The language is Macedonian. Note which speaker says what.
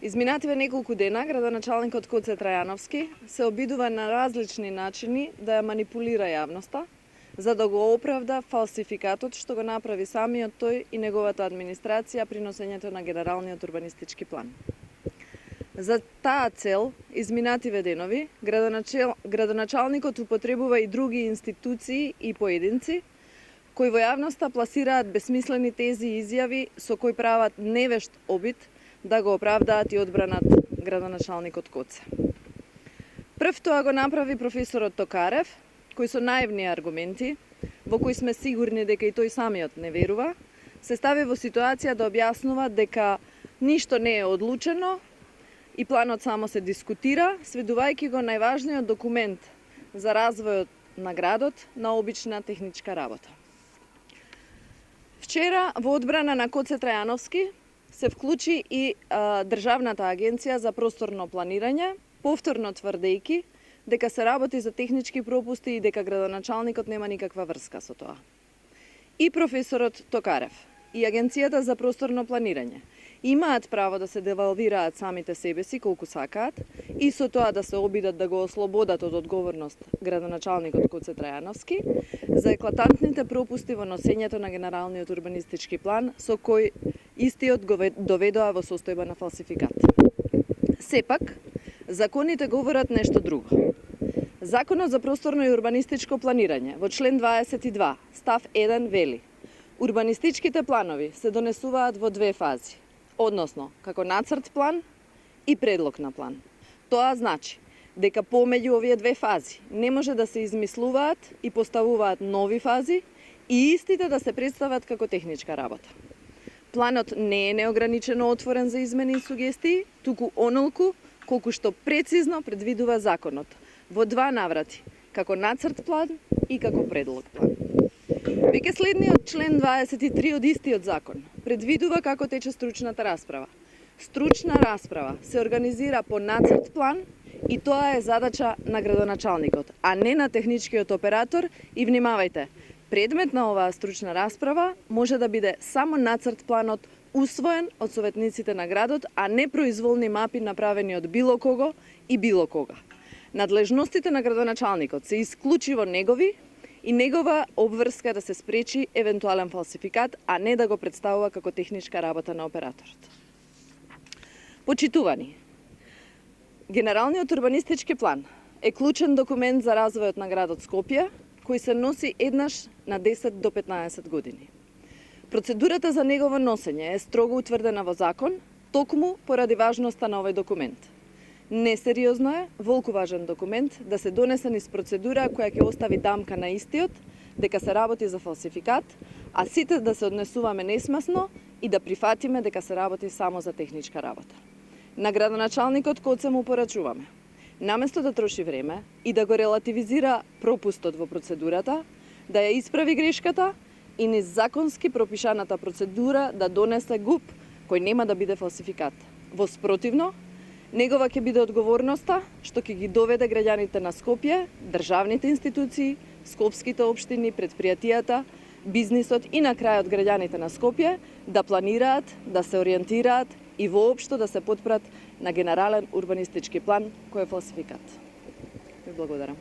Speaker 1: Изминативе неколку дена градоначалникот Гоце Трајановски се обидува на различни начини да ја манипулира јавноста, за да го оправда фалсификатот што го направи самиот тој и неговата администрација при носењето на генералниот урбанистички план. За таа цел, изминативе денови, градоначалникот употребува и други институции и поединци, кои во јавноста пласираат бесмислени тези и изјави со кои прават невешт обид да го оправдаат и одбранат градоначалникот Гоце. Прв тоа го направи професорот Токарев, кој со наивни аргументи, во кои сме сигурни дека и тој самиот не верува, се стави во ситуација да објаснува дека ништо не е одлучено и планот само се дискутира, сведувајќи го најважниот документ за развојот на градот на обична техничка работа. Вчера во одбрана на Гоце Трајановски се вклучи и Државната агенција за просторно планирање, повторно тврдејќи дека се работи за технички пропусти и дека градоначалникот нема никаква врска со тоа. И професорот Токарев, и Агенцијата за просторно планирање имаат право да се девалвираат самите себе си колку сакаат и со тоа да се обидат да го ослободат од одговорност градоначалникот Гоце Трајановски за еклатантните пропусти во носењето на генералниот урбанистички план со кој истиот го доведоа во состојба на фалсификат. Сепак, законите говорат нешто друго. Законот за просторно и урбанистичко планирање во член 22, став 1 вели: урбанистичките планови се донесуваат во две фази, односно како нацрт план и предлог на план. Тоа значи дека помеѓу овие две фази не може да се измислуваат и поставуваат нови фази и истите да се представат како техничка работа. Планот не е неограничено отворен за измени и сугестии, туку онолку колку што прецизно предвидува законот, во два наврати, како нацрт план и како предлог план. Веќе следниот член 23 од истиот закон предвидува како тече стручната расправа. Стручна расправа се организира по нацрт план и тоа е задача на градоначалникот, а не на техничкиот оператор и внимавајте, предмет на оваа стручна расправа може да биде само нацрт планот усвоен од советниците на градот, а не произволни мапи направени од било кого и било кога. Надлежностите на градоначалникот се исклучиво негови и негова обврска да се спречи евентуален фалсификат, а не да го представува како техничка работа на операторот. Почитувани, Генералниот урбанистички план е клучен документ за развојот на градот Скопје, кој се носи еднаш на 10 до 15 години. Процедурата за негово носење е строго утврдена во закон, токму поради важноста на овој документ. Несериозно е волку важен документ да се донесе низ процедура која ќе остави дамка на истиот, дека се работи за фалсификат, а сите да се однесуваме несмесно и да прифатиме дека се работи само за техничка работа. На градоначалникот Гоце му порачуваме, наместо да троши време и да го релативизира пропустот во процедурата, да ја исправи грешката и низ законски пропишаната процедура да донесе ГУП кој нема да биде фалсификат. Во спротивно, негова ќе биде одговорноста што ќе ги доведе граѓаните на Скопје, државните институции, скопските општини, предпријатијата, бизнисот и на крајот граѓаните на Скопје да планираат, да се ориентираат и воопшто да се потпрат на генерален урбанистички план кој е фалсификат. Ви благодарам.